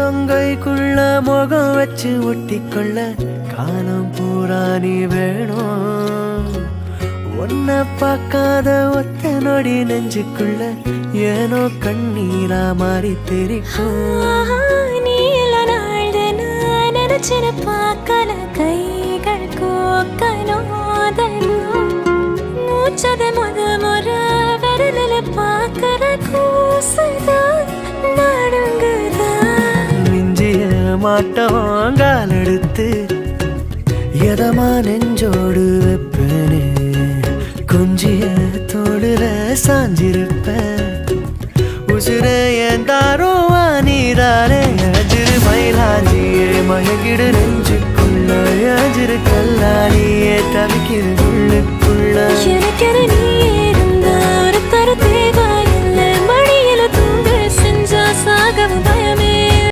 உள்ளங்கைக்குள்ள முகம் வச்சு ஒட்டிக்கொள்ள காலம் பூரா நீ வேணும். ஒன்ன பார்க்காத ஒத்த நொடி நெஞ்சுக்குள்ள ஏனோ கண்ணீரா மாறி தெரிக்கும். நீல நாள் நினைச்சின பார்க்கல கைகள் கோக்கனோதலும் மூச்சத முறை விரலில் பார்க்கற கூசுதான் நடுங்குதான். மிஞ்சிய மாட்டோம் கால் எடுத்து எதமா நெஞ்சோடு வெப்பனே கொஞ்சிய தோடுல சாஞ்சிருப்ப உசுர என் தாரோவா நீதானே. அஜிரு மயிலாஞ்சியே மயங்கிடு நெஞ்சுக்குள்ள அஜிரு கல்லாலியே தவிக்கிற உள்ளுக்குள்ள எனக்கு நீ